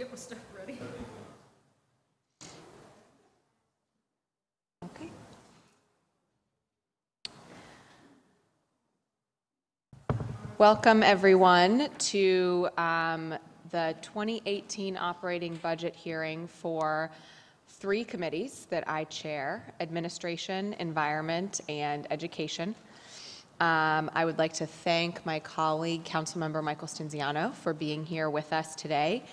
get my stuff ready. Okay. Welcome, everyone, to the 2018 operating budget hearing for 3 committees that I chair: Administration, Environment, and Education. I would like to thank my colleague, Councilmember Michael Stinziano, for being here with us today.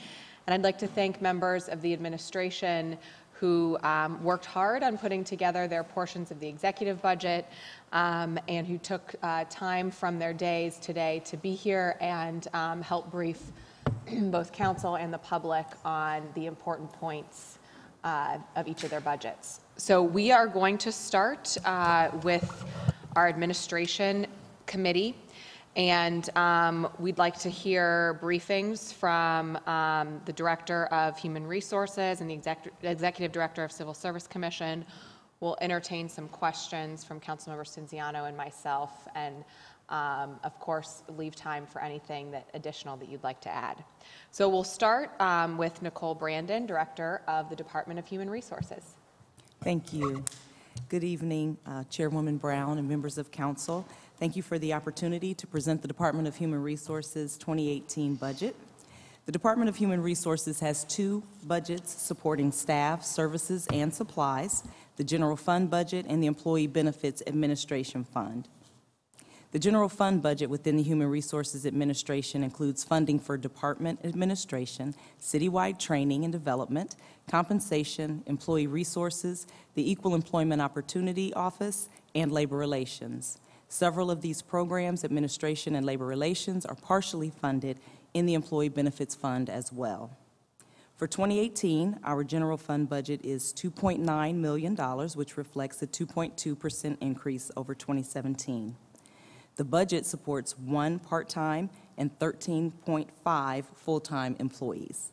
And I'd like to thank members of the administration who worked hard on putting together their portions of the executive budget and who took time from their days today to be here and help brief both council and the public on the important points of each of their budgets. So we are going to start with our administration committee, and we'd like to hear briefings from the Director of Human Resources and the Executive Director of Civil Service Commission. We'll entertain some questions from Councilmember Stinziano and myself, and of course leave time for anything additional that you'd like to add. So we'll start with Nicole Brandon, Director of the Department of Human Resources. Thank you. Good evening, Chairwoman Brown and members of council. Thank you for the opportunity to present the Department of Human Resources 2018 budget. The Department of Human Resources has 2 budgets supporting staff, services, and supplies: the General Fund budget and the Employee Benefits Administration Fund. The General Fund budget within the Human Resources Administration includes funding for department administration, citywide training and development, compensation, employee resources, the Equal Employment Opportunity Office, and labor relations. Several of these programs, administration and labor relations, are partially funded in the Employee Benefits Fund as well. For 2018, our General Fund budget is $2.9 million, which reflects a 2.2% increase over 2017. The budget supports 1 part-time and 13.5 full-time employees.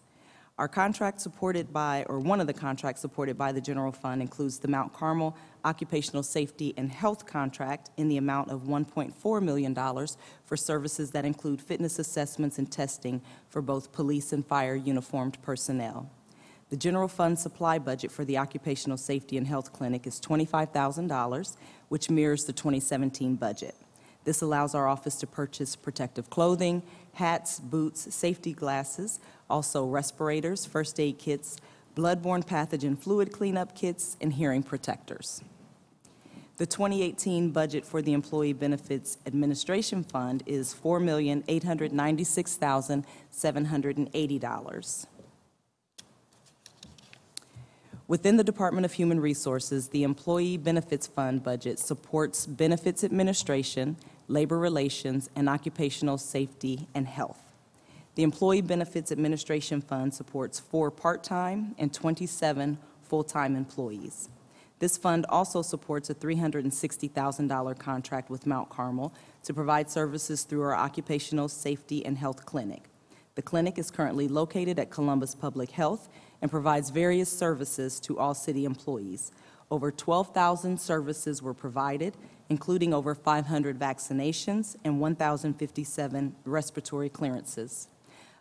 Our contract supported by, or one of the contracts supported by the General Fund includes the Mount Carmel Occupational Safety and Health contract in the amount of $1.4 million for services that include fitness assessments and testing for both police and fire uniformed personnel. The General Fund supply budget for the Occupational Safety and Health Clinic is $25,000, which mirrors the 2017 budget. This allows our office to purchase protective clothing, hats, boots, safety glasses, also respirators, first aid kits, bloodborne pathogen fluid cleanup kits, and hearing protectors. The 2018 budget for the Employee Benefits Administration Fund is $4,896,780. Within the Department of Human Resources, the Employee Benefits Fund budget supports benefits administration, labor relations, and occupational safety and health. The Employee Benefits Administration Fund supports 4 part-time and 27 full-time employees. This fund also supports a $360,000 contract with Mount Carmel to provide services through our Occupational Safety and Health Clinic. The clinic is currently located at Columbus Public Health and provides various services to all city employees. Over 12,000 services were provided, including over 500 vaccinations and 1,057 respiratory clearances.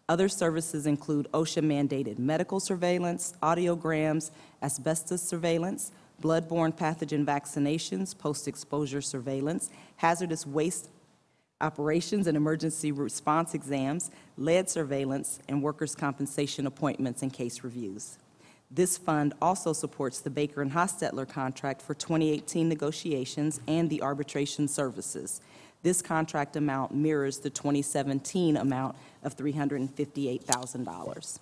Other services include OSHA-mandated medical surveillance, audiograms, asbestos surveillance, bloodborne pathogen vaccinations, post-exposure surveillance, hazardous waste operations and emergency response exams, lead surveillance, and workers' compensation appointments and case reviews. This fund also supports the Baker and Hostetler contract for 2018 negotiations and the arbitration services. This contract amount mirrors the 2017 amount of $358,000.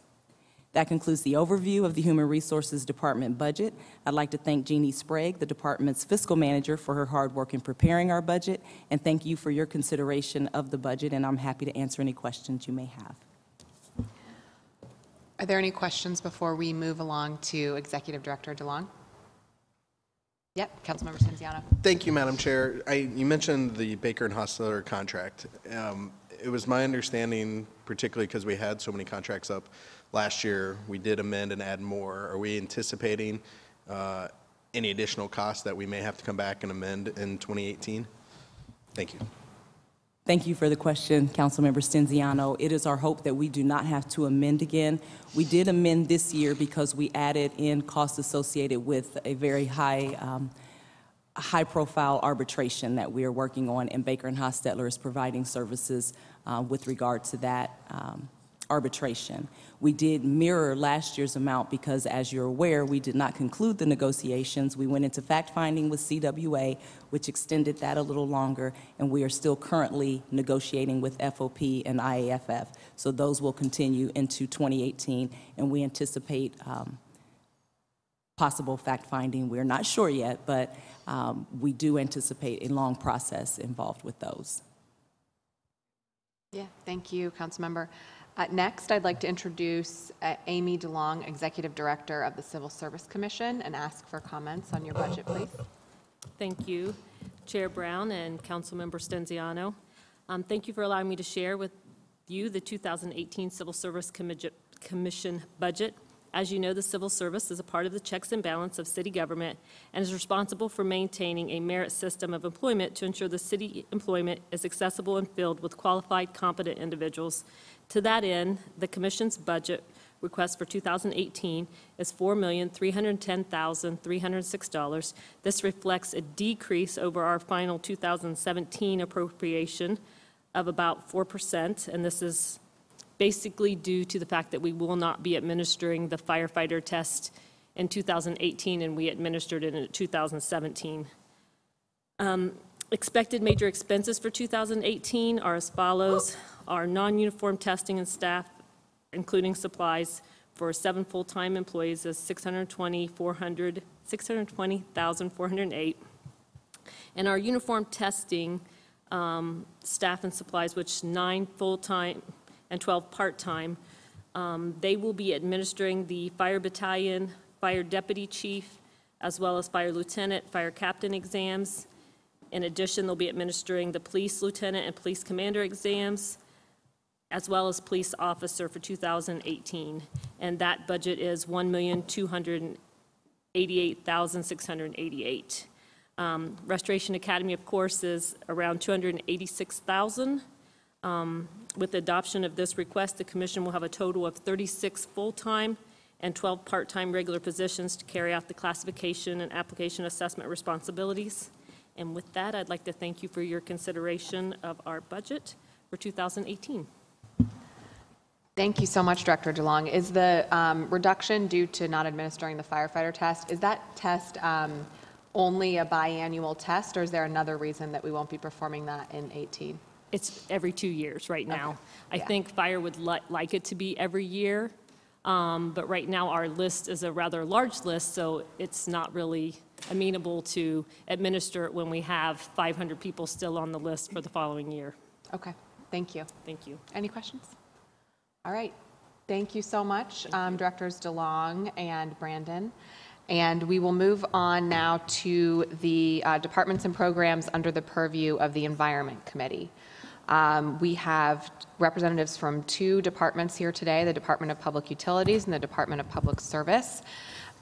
That concludes the overview of the Human Resources Department budget. I'd like to thank Jeannie Sprague, the department's fiscal manager, for her hard work in preparing our budget, and thank you for your consideration of the budget, and I'm happy to answer any questions you may have. Are there any questions before we move along to Executive Director DeLong? Yep, Councilmember Stinziano. Thank you, Madam Chair. You mentioned the Baker and Hostetler contract. It was my understanding, particularly because we had so many contracts up last year, we did amend and add more. Are we anticipating any additional costs that we may have to come back and amend in 2018? Thank you. Thank you for the question, Councilmember Stenziano. It is our hope that we do not have to amend again. We did amend this year because we added in costs associated with a very high-profile arbitration that we are working on, and Baker and Hostetler is providing services with regard to that arbitration. We did mirror last year's amount because, as you're aware, we did not conclude the negotiations. We went into fact-finding with CWA, which extended that a little longer, and we are still currently negotiating with FOP and IAFF. So those will continue into 2018, and we anticipate possible fact-finding. We're not sure yet, but we do anticipate a long process involved with those. Yeah, thank you, Councilmember. Next, I'd like to introduce Amy DeLong, Executive Director of the Civil Service Commission, and ask for comments on your budget, please. Thank you, Chair Brown and Councilmember Stenziano. Thank you for allowing me to share with you the 2018 Civil Service Commission budget. As you know, the Civil Service is a part of the checks and balance of city government and is responsible for maintaining a merit system of employment to ensure the city employment is accessible and filled with qualified, competent individuals. To that end, the Commission's budget request for 2018 is $4,310,306. This reflects a decrease over our final 2017 appropriation of about 4%, and this is basically due to the fact that we will not be administering the firefighter test in 2018, and we administered it in 2017. Expected major expenses for 2018 are as follows. Our non-uniform testing and staff, including supplies, for 7 full-time employees is $620,408. And our uniform testing staff and supplies, which 9 full-time and 12 part-time, they will be administering the fire battalion, fire deputy chief, as well as fire lieutenant, fire captain exams. In addition, they'll be administering the police lieutenant and police commander exams, as well as police officer for 2018. And that budget is $1,288,688. Restoration Academy, of course, is around $286,000. With the adoption of this request, the Commission will have a total of 36 full-time and 12 part-time regular positions to carry out the classification and application assessment responsibilities. And with that, I'd like to thank you for your consideration of our budget for 2018. Thank you so much, Director DeLong. Is the reduction due to not administering the firefighter test, is that test only a biannual test, or is there another reason that we won't be performing that in 18? It's every 2 years right now. Okay. I think fire would like it to be every year, but right now our list is a rather large list, so it's not really amenable to administer it when we have 500 people still on the list for the following year. Okay, thank you. Thank you. Any questions? All right, thank you so much, Directors DeLong and Brandon. And we will move on now to the departments and programs under the purview of the Environment Committee. We have representatives from 2 departments here today, the Department of Public Utilities and the Department of Public Service.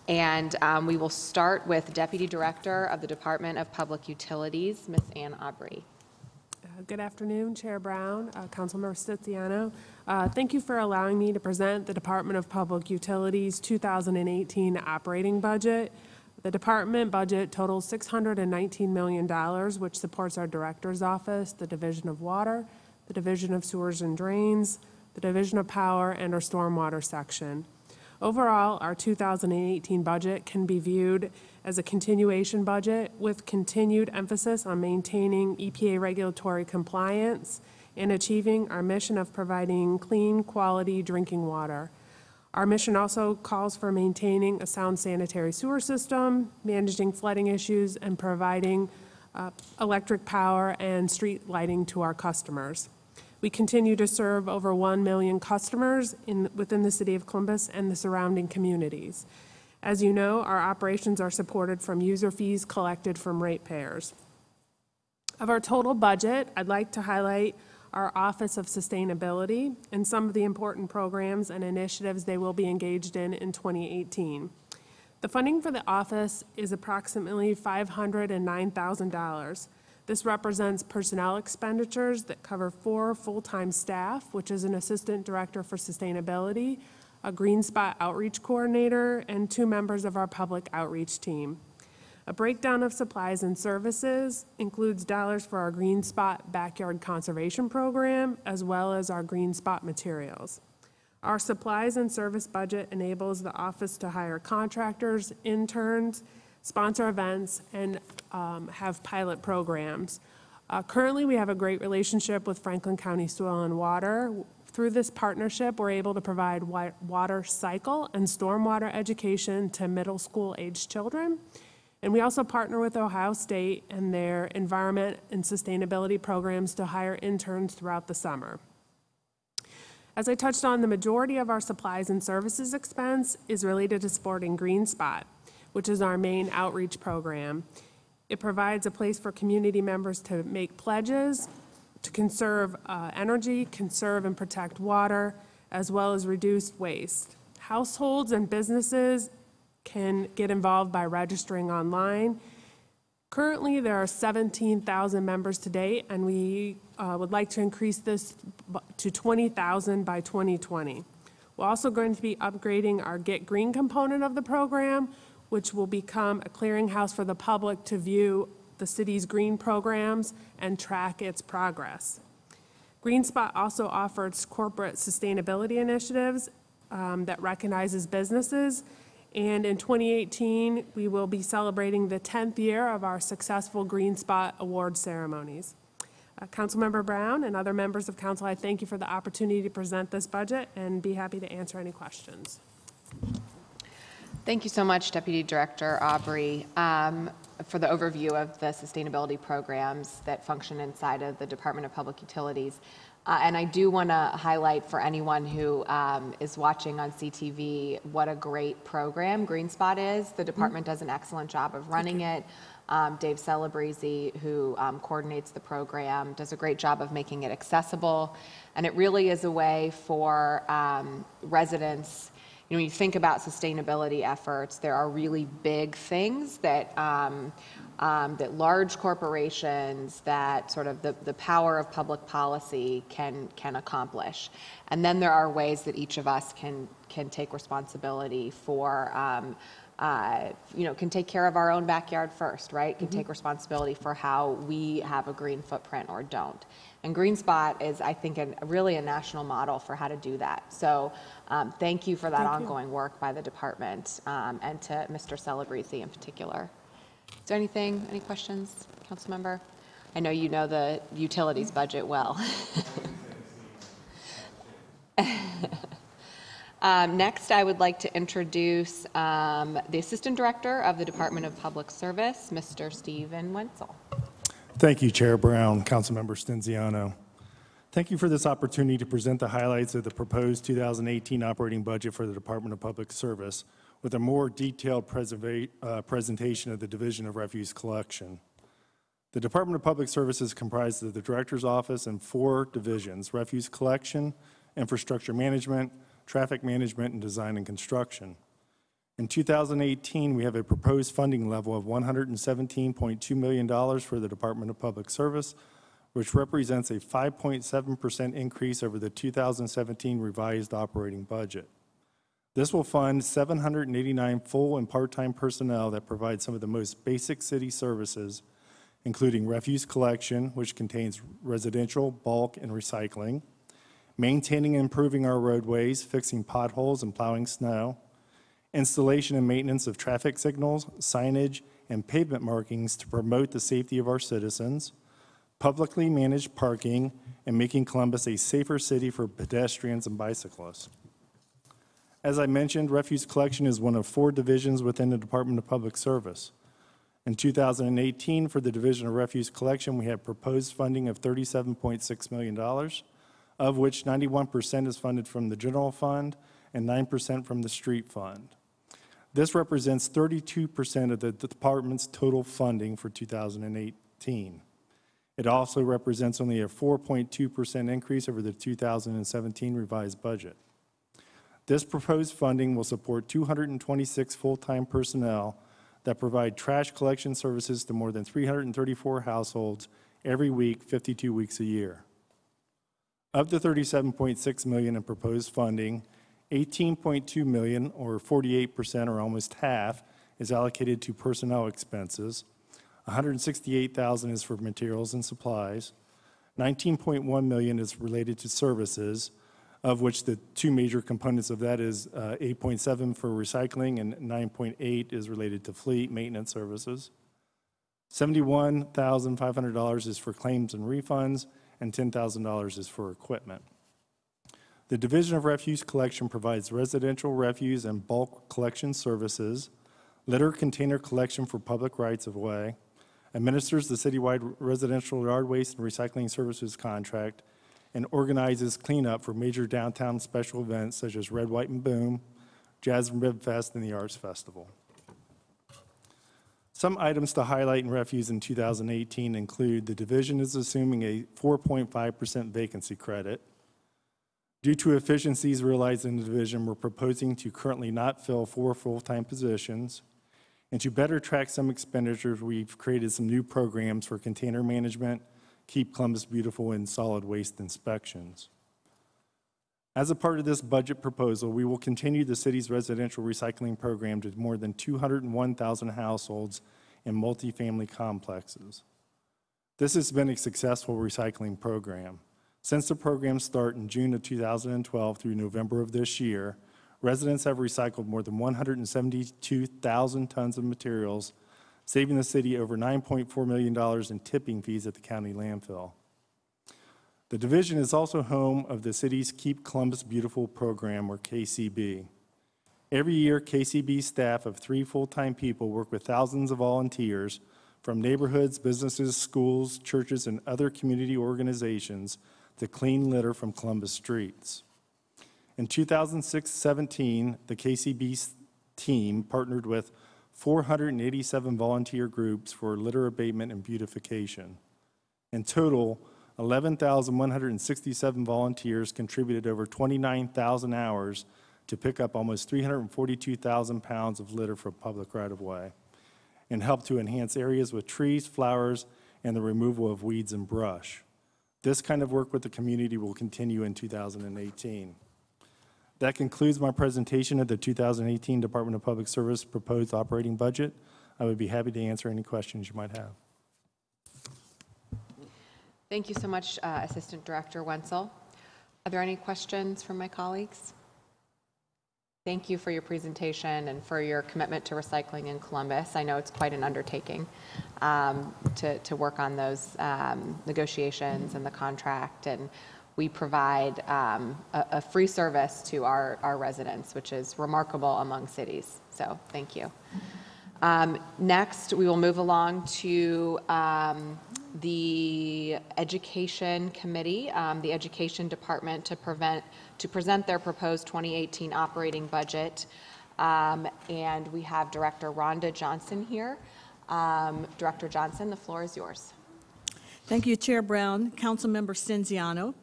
And we will start with Deputy Director of the Department of Public Utilities, Ms. Ann Aubrey. Good afternoon, Chair Brown, Councilmember Stenziano. Thank you for allowing me to present the Department of Public Utilities 2018 operating budget. The department budget totals $619 million, which supports our Director's Office, the Division of Water, the Division of Sewers and Drains, the Division of Power, and our Stormwater section. Overall, our 2018 budget can be viewed as a continuation budget with continued emphasis on maintaining EPA regulatory compliance and achieving our mission of providing clean, quality drinking water. Our mission also calls for maintaining a sound sanitary sewer system, managing flooding issues, and providing electric power and street lighting to our customers. We continue to serve over 1 million customers within the city of Columbus and the surrounding communities. As you know, our operations are supported from user fees collected from ratepayers. Of our total budget, I'd like to highlight our Office of Sustainability and some of the important programs and initiatives they will be engaged in 2018. The funding for the office is approximately $509,000. This represents personnel expenditures that cover 4 full-time staff, which is an assistant director for sustainability, a Green Spot outreach coordinator, and 2 members of our public outreach team. A breakdown of supplies and services includes dollars for our Green Spot backyard conservation program, as well as our Green Spot materials. Our supplies and service budget enables the office to hire contractors, interns, sponsor events, and have pilot programs. Currently, we have a great relationship with Franklin County Soil and Water. Through this partnership, we're able to provide water cycle and stormwater education to middle school-aged children. And we also partner with Ohio State and their environment and sustainability programs to hire interns throughout the summer. As I touched on, the majority of our supplies and services expense is related to supporting Green Spot, which is our main outreach program. It provides a place for community members to make pledges, to conserve energy, conserve and protect water, as well as reduce waste. Households and businesses can get involved by registering online. Currently, there are 17,000 members to date, and we would like to increase this to 20,000 by 2020. We're also going to be upgrading our Get Green component of the program, which will become a clearinghouse for the public to view the city's green programs and track its progress. Green Spot also offers corporate sustainability initiatives that recognizes businesses. And in 2018, we will be celebrating the 10th year of our successful Green Spot award ceremonies. Councilmember Brown and other members of council, I thank you for the opportunity to present this budget and be happy to answer any questions. Thank you so much, Deputy Director Aubrey, for the overview of the sustainability programs that function inside of the Department of Public Utilities. And I do want to highlight for anyone who is watching on CTV what a great program Green Spot is. The department does an excellent job of running it. Dave Celebrezzi, who coordinates the program, does a great job of making it accessible. And it really is a way for residents. You know, when you think about sustainability efforts, there are really big things that that large corporations, that sort of the power of public policy can accomplish. And then there are ways that each of us can take responsibility for, you know, can take care of our own backyard first, right? Can take responsibility for how we have a green footprint or don't. And Green Spot is, I think, really a national model for how to do that. So thank you for that ongoing work by the department and to Mr. Celebrezzi in particular. Is there any questions, council member? I know you know the utilities budget well. Next, I would like to introduce the Assistant Director of the Department of Public Service, Mr. Stephen Wenzel. Thank you, Chair Brown, Councilmember Stenziano. Thank you for this opportunity to present the highlights of the proposed 2018 operating budget for the Department of Public Service with a more detailed presentation of the Division of Refuse Collection. The Department of Public Service is comprised of the Director's Office and 4 divisions: Refuse Collection, Infrastructure Management, Traffic Management, and Design and Construction. In 2018, we have a proposed funding level of $117.2 million for the Department of Public Service, which represents a 5.7% increase over the 2017 revised operating budget. This will fund 789 full and part-time personnel that provide some of the most basic city services, including refuse collection, which contains residential, bulk, and recycling, maintaining and improving our roadways, fixing potholes and plowing snow, installation and maintenance of traffic signals, signage, and pavement markings to promote the safety of our citizens, publicly managed parking, and making Columbus a safer city for pedestrians and bicyclists. As I mentioned, refuse collection is one of 4 divisions within the Department of Public Service. In 2018, for the Division of Refuse Collection, we have proposed funding of $37.6 million, of which 91% is funded from the general fund and 9% from the street fund. This represents 32% of the department's total funding for 2018. It also represents only a 4.2% increase over the 2017 revised budget. This proposed funding will support 226 full-time personnel that provide trash collection services to more than 334 households every week, 52 weeks a year. Of the $37.6 million in proposed funding, $18.2 million, or 48%, or almost half, is allocated to personnel expenses. $168,000 is for materials and supplies. $19.1 million is related to services, of which the two major components of that is $8.7 for recycling and $9.8 is related to fleet maintenance services. $71,500 is for claims and refunds, and $10,000 is for equipment. The Division of Refuse Collection provides residential refuse and bulk collection services, litter container collection for public rights-of-way, administers the citywide residential yard waste and recycling services contract, and organizes cleanup for major downtown special events such as Red, White, and Boom, Jazz and Rib Fest, and the Arts Festival. Some items to highlight in refuse in 2018 include the division is assuming a 4.5% vacancy credit. Due to efficiencies realized in the division, we're proposing to currently not fill 4 full-time positions. And to better track some expenditures, we've created some new programs for container management, Keep Columbus Beautiful, and solid waste inspections. As a part of this budget proposal, we will continue the city's residential recycling program to more than 201,000 households in multifamily complexes. This has been a successful recycling program. Since the program's start in June of 2012 through November of this year, residents have recycled more than 172,000 tons of materials, saving the city over $9.4 million in tipping fees at the county landfill. The division is also home of the city's Keep Columbus Beautiful program, or KCB. Every year, KCB staff of 3 full-time people work with thousands of volunteers from neighborhoods, businesses, schools, churches, and other community organizations to clean litter from Columbus streets. In 2016-17, the KCB team partnered with 487 volunteer groups for litter abatement and beautification. In total, 11,167 volunteers contributed over 29,000 hours to pick up almost 342,000 pounds of litter from public right-of-way and help to enhance areas with trees, flowers, and the removal of weeds and brush. This kind of work with the community will continue in 2018. That concludes my presentation of the 2018 Department of Public Service proposed operating budget. I would be happy to answer any questions you might have. Thank you so much, Assistant Director Wenzel. Are there any questions from my colleagues? Thank you for your presentation and for your commitment to recycling in Columbus. I know it's quite an undertaking to work on those negotiations and the contract, and we provide a free service to our residents, which is remarkable among cities. So thank you. Next, we will move along to the Education Committee, the Education Department, to present their proposed 2018 operating budget. And we have Director Rhonda Johnson here. Director Johnson, the floor is yours. Thank you, Chair Brown, Councilmember Stenziano.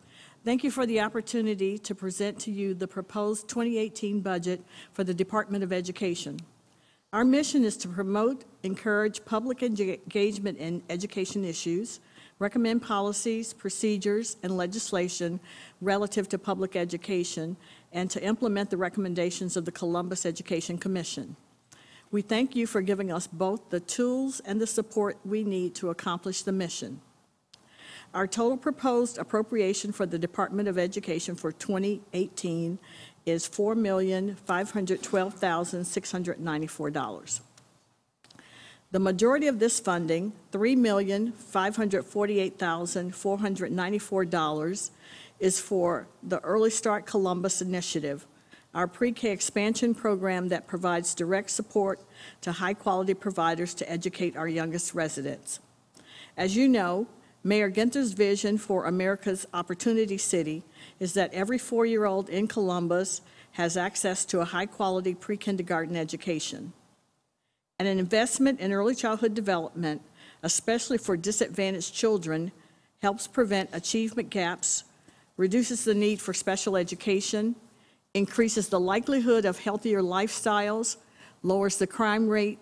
Thank you for the opportunity to present to you the proposed 2018 budget for the Department of Education. Our mission is to promote, encourage public engagement in education issues, recommend policies, procedures, and legislation relative to public education, and to implement the recommendations of the Columbus Education Commission. We thank you for giving us both the tools and the support we need to accomplish the mission. Our total proposed appropriation for the Department of Education for 2018 is $4,512,694. The majority of this funding, $3,548,494, is for the Early Start Columbus Initiative, our pre-K expansion program that provides direct support to high-quality providers to educate our youngest residents. As you know, Mayor Ginther's vision for America's Opportunity City is that every 4-year-old in Columbus has access to a high-quality pre-kindergarten education. And an investment in early childhood development, especially for disadvantaged children, helps prevent achievement gaps, reduces the need for special education, increases the likelihood of healthier lifestyles, lowers the crime rate,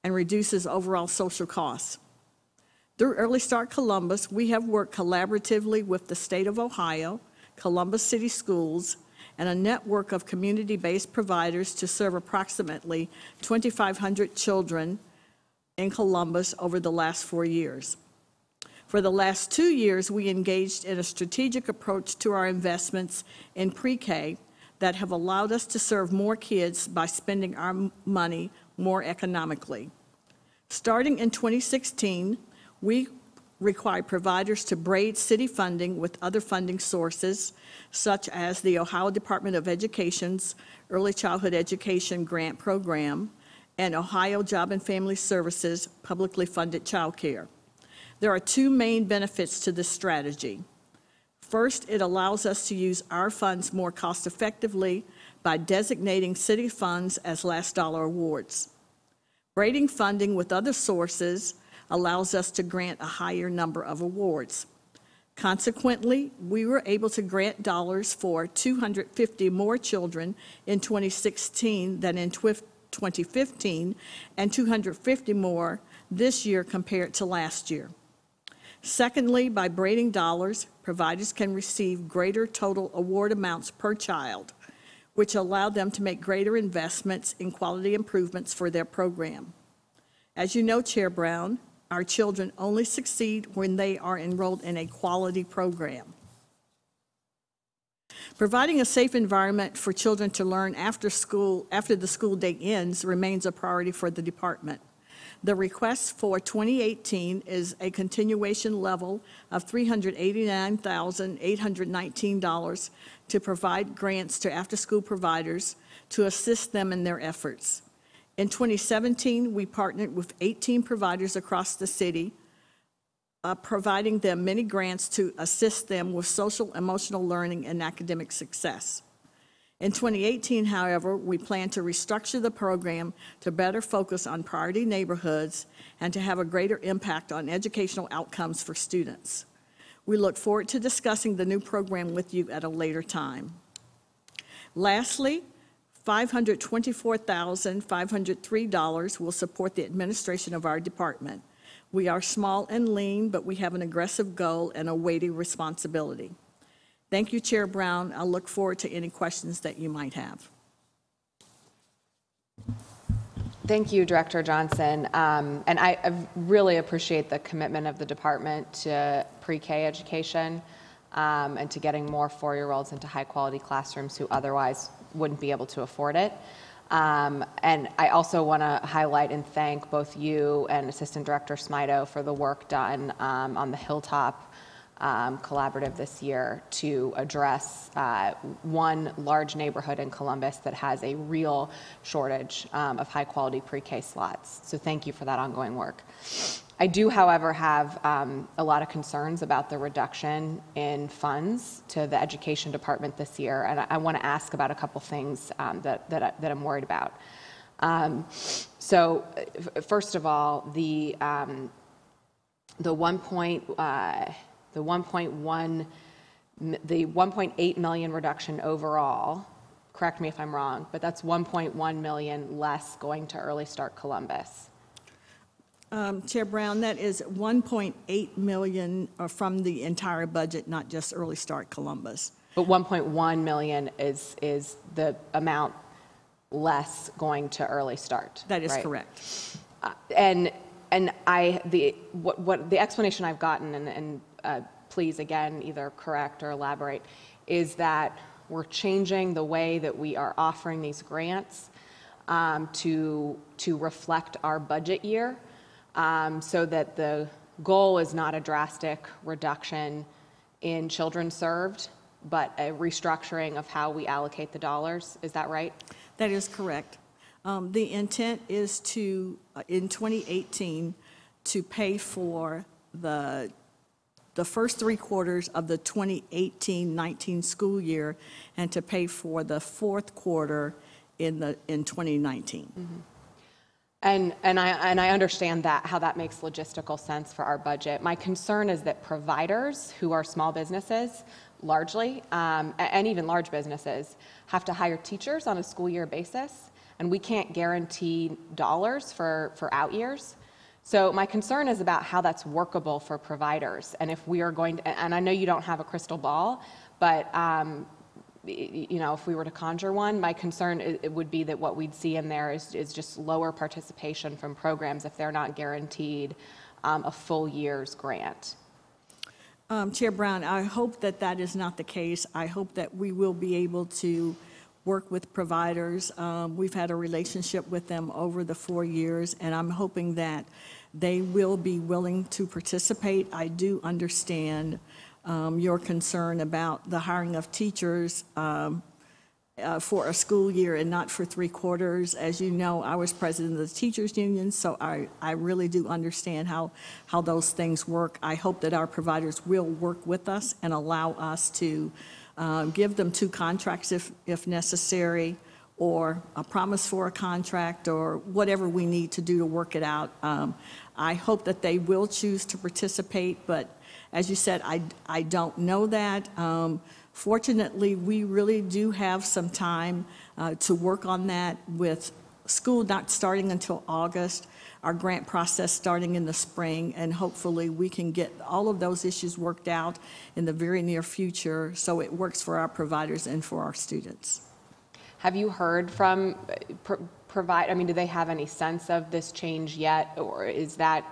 and reduces overall social costs. Through Early Start Columbus, we have worked collaboratively with the state of Ohio, Columbus City Schools, and a network of community-based providers to serve approximately 2,500 children in Columbus over the last 4 years. For the last 2 years, we engaged in a strategic approach to our investments in pre-K that have allowed us to serve more kids by spending our money more economically. Starting in 2016, we require providers to braid city funding with other funding sources, such as the Ohio Department of Education's Early Childhood Education Grant Program and Ohio Job and Family Services publicly funded childcare. There are 2 main benefits to this strategy. First, it allows us to use our funds more cost-effectively by designating city funds as last dollar awards. Braiding funding with other sources allows us to grant a higher number of awards. Consequently, we were able to grant dollars for 250 more children in 2016 than in 2015, and 250 more this year compared to last year. Secondly, by braiding dollars, providers can receive greater total award amounts per child, which allow them to make greater investments in quality improvements for their program. As you know, Chair Brown, our children only succeed when they are enrolled in a quality program. Providing a safe environment for children to learn after the school day ends remains a priority for the department. The request for 2018 is a continuation level of $389,819 to provide grants to after-school providers to assist them in their efforts. In 2017, we partnered with 18 providers across the city, providing them many grants to assist them with social, emotional learning and academic success. In 2018, however, we plan to restructure the program to better focus on priority neighborhoods and to have a greater impact on educational outcomes for students. We look forward to discussing the new program with you at a later time. Lastly, $524,503 will support the administration of our department. We are small and lean, but we have an aggressive goal and a weighty responsibility. Thank you, Chair Brown. I'll look forward to any questions that you might have. Thank you, Director Johnson. And I really appreciate the commitment of the department to pre-K education and to getting more 4-year-olds into high-quality classrooms who otherwise wouldn't be able to afford it. And I also want to highlight and thank both you and Assistant Director Smido for the work done on the Hilltop collaborative this year to address one large neighborhood in Columbus that has a real shortage of high-quality pre-K slots. So thank you for that ongoing work. I do, however, have a lot of concerns about the reduction in funds to the education department this year, and I want to ask about a couple things that I'm worried about. So, first of all, the 1.8 million reduction overall, correct me if I'm wrong, but that's 1.1 million less going to Early Start Columbus. Chair Brown, that is 1.8 million from the entire budget, not just Early Start Columbus. But 1.1 million is the amount less going to Early Start. That is right? correct. And the explanation I've gotten, and please again either correct or elaborate, is that we're changing the way that we are offering these grants to reflect our budget year, so that the goal is not a drastic reduction in children served, but a restructuring of how we allocate the dollars. Is that right? That is correct. The intent is to, in 2018, to pay for the first 3 quarters of the 2018-19 school year, and to pay for the 4th quarter in 2019. Mm-hmm. And I understand that, how that makes logistical sense for our budget. My concern is that providers who are small businesses, largely, and even large businesses, have to hire teachers on a school year basis. and we can't guarantee dollars for out years. So my concern is about how that's workable for providers, and if we are going to, and I know you don't have a crystal ball, but you know, if we were to conjure one, my concern it would be that what we'd see in there is just lower participation from programs if they're not guaranteed a full year's grant. Chair Brown, I hope that that is not the case. I hope that we will be able to work with providers. We've had a relationship with them over the 4 years, and I'm hoping that they will be willing to participate. I do understand your concern about the hiring of teachers for a school year and not for 3 quarters. As you know, I was president of the teachers union, so I really do understand how those things work. I hope that our providers will work with us and allow us to give them 2 contracts if necessary, or a promise for a contract, or whatever we need to do to work it out. I hope that they will choose to participate, but as you said, I don't know that. Fortunately, we really do have some time to work on that, with school not starting until August, our grant process starting in the spring, and hopefully we can get all of those issues worked out in the very near future so it works for our providers and for our students. Have you heard from I mean, do they have any sense of this change yet, or is that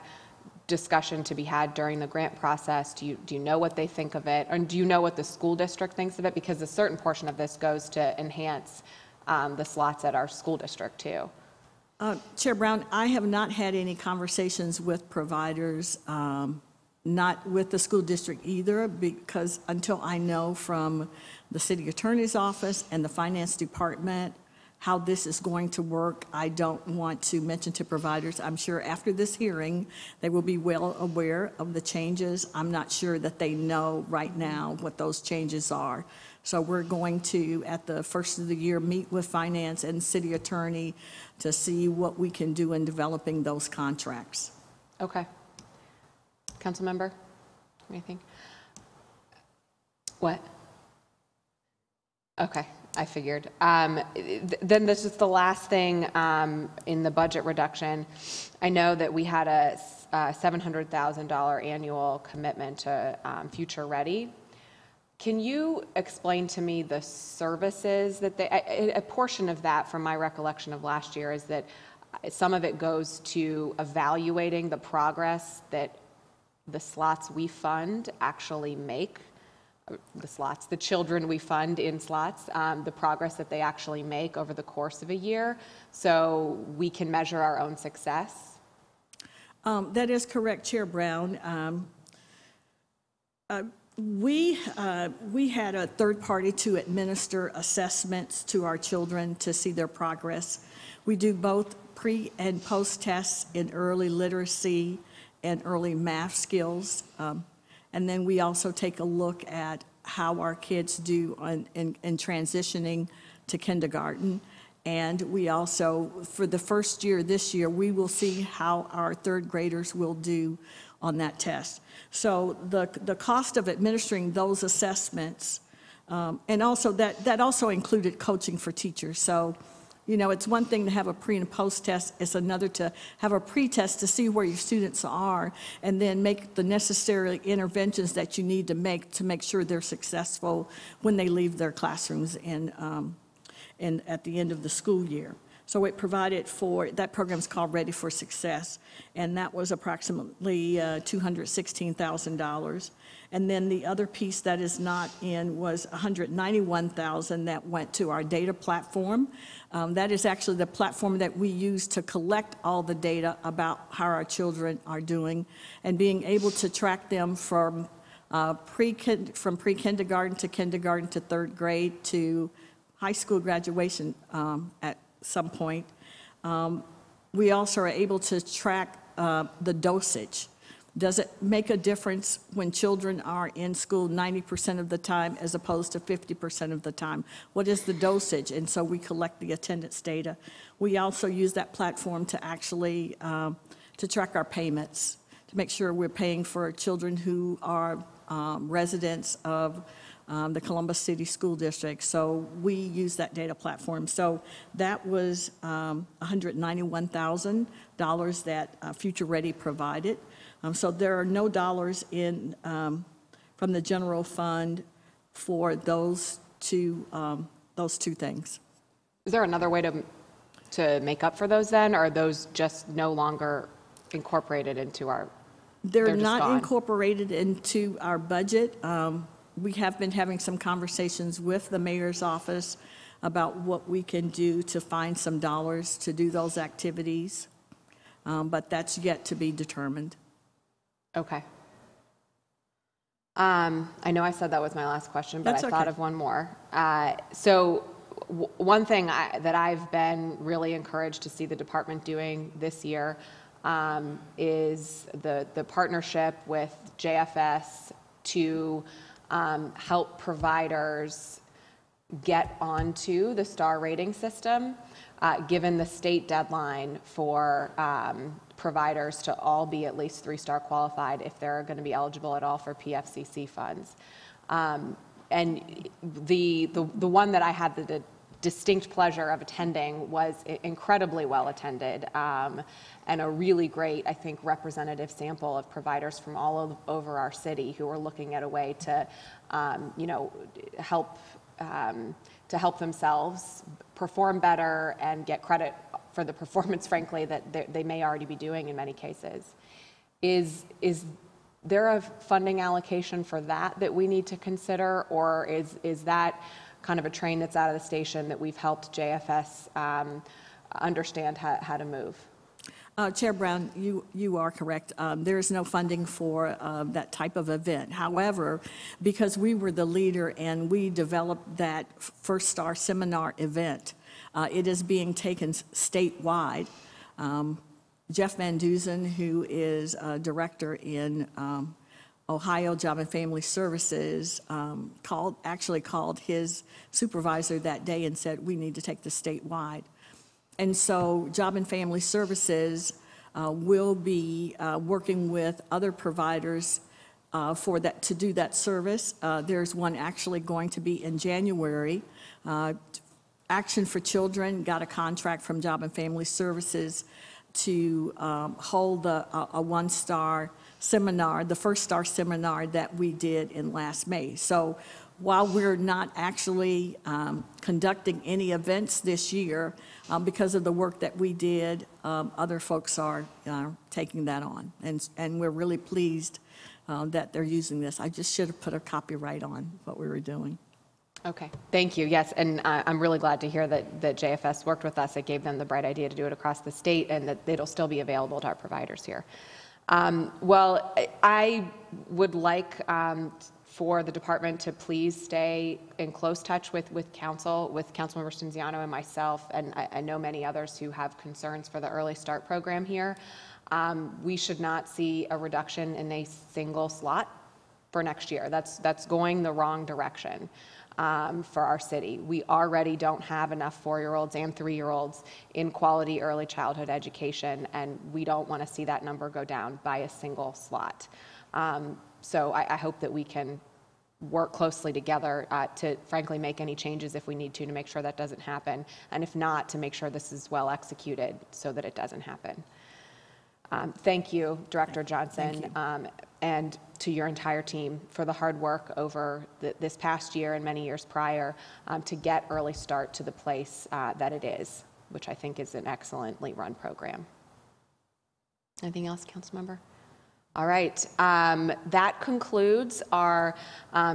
discussion to be had during the grant process? Do you know what they think of it, and do you know what the school district thinks of it? Because a certain portion of this goes to enhance the slots at our school district too. Chair Brown, I have not had any conversations with providers, not with the school district either, because until I know from the city attorney's office and the finance department how this is going to work, I don't want to mention to providers. I'm sure after this hearing, they will be well aware of the changes. I'm not sure that they know right now what those changes are. So we're going to, at the first of the year, meet with finance and city attorney to see what we can do in developing those contracts. Okay. Council member, anything? What? Okay, I figured. Then this is the last thing in the budget reduction. I know that we had a $700,000 annual commitment to Future Ready. Can you explain to me the services that a portion of that, from my recollection of last year, is that some of it goes to evaluating the progress that the slots we fund actually make, the children we fund in slots, the progress that they actually make over the course of a year, so we can measure our own success? That is correct, Chair Brown. We had a third party to administer assessments to our children to see their progress. We do both pre and post tests in early literacy and early math skills. And then we also take a look at how our kids do in transitioning to kindergarten. And we also, for the first year this year, we will see how our third graders will do on that test. So the cost of administering those assessments, and also that also included coaching for teachers. So, you know, it's one thing to have a pre and post test, it's another to have a pre-test to see where your students are and then make the necessary interventions that you need to make sure they're successful when they leave their classrooms and at the end of the school year. So it provided for, that program's called Ready for Success, and that was approximately $216,000. And then the other piece that is not in was $191,000 that went to our data platform. That is actually the platform that we use to collect all the data about how our children are doing and being able to track them from pre-kindergarten to kindergarten to third grade to high school graduation at some point. We also are able to track the dosage. Does it make a difference when children are in school 90% of the time as opposed to 50% of the time? What is the dosage? And so we collect the attendance data. We also use that platform to actually to track our payments, to make sure we're paying for children who are residents of the Columbus City School District. So we use that data platform. So that was $191,000 that Future Ready provided. So there are no dollars in from the general fund for those two things. Is there another way to make up for those then, or are those just no longer incorporated into our? They're just not gone? incorporated into our budget. We have been having some conversations with the mayor's office about what we can do to find some dollars to do those activities, but that's yet to be determined. Okay. I know I said that was my last question, but That's I thought okay. of one more. One thing that I've been really encouraged to see the department doing this year is the partnership with JFS to help providers get onto the star rating system, given the state deadline for providers to all be at least 3-star qualified if they're going to be eligible at all for PFCC funds. And the one that I had the distinct pleasure of attending was incredibly well attended, and a really great, I think, representative sample of providers from all over our city who are looking at a way to, help themselves perform better and get credit for the performance, frankly, that they may already be doing in many cases. Is there a funding allocation for that we need to consider, or is that kind of a train that's out of the station that we've helped JFS understand how to move? Chair Brown, you are correct. There is no funding for that type of event. However, because we were the leader and we developed that First Star Seminar event, it is being taken statewide. Jeff Van Duzen, who is a director in Ohio Job and Family Services, actually called his supervisor that day and said, we need to take this statewide. And so Job and Family Services will be working with other providers for that, to do that service. There's one actually going to be in January. Action for Children got a contract from Job and Family Services to hold a 1-star seminar, the First Star Seminar that we did in last May. So while we're not actually conducting any events this year, because of the work that we did, other folks are taking that on. And we're really pleased that they're using this. I just should have put a copyright on what we were doing. Okay, thank you. Yes, and I'm really glad to hear that JFS worked with us. It gave them the bright idea to do it across the state, and that it'll still be available to our providers here. Well, I would like for the department to please stay in close touch with Councilmember Stinziano and myself, and I know many others who have concerns for the Early Start program here. We should not see a reduction in a single slot for next year. That's going the wrong direction. For our city. We already don't have enough 4-year-olds and 3-year-olds in quality early childhood education, and we don't want to see that number go down by a single slot. So I hope that we can work closely together to frankly make any changes if we need to make sure that doesn't happen, and if not, to make sure this is well executed so that it doesn't happen. Thank you, Director Johnson, and to your entire team for the hard work over this past year and many years prior to get Early Start to the place that it is, which I think is an excellently run program. Anything else, Councilmember? All right, that concludes our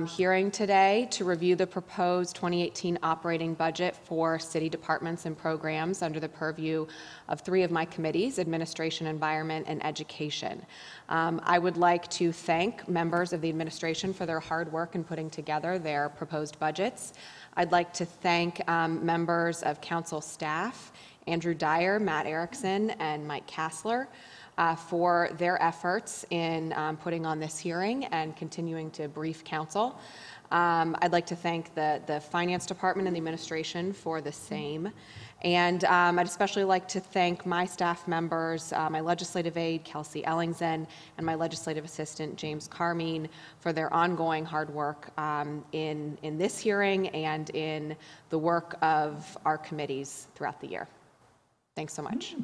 hearing today to review the proposed 2018 operating budget for city departments and programs under the purview of 3 of my committees, Administration, Environment, and Education. I would like to thank members of the administration for their hard work in putting together their proposed budgets. I'd like to thank members of council staff, Andrew Dyer, Matt Erickson, and Mike Kassler, for their efforts in putting on this hearing and continuing to brief council. I'd like to thank the Finance Department and the administration for the same. And I'd especially like to thank my staff members, my legislative aide, Kelsey Ellingson, and my legislative assistant, James Carmine, for their ongoing hard work in this hearing and in the work of our committees throughout the year. Thanks so much.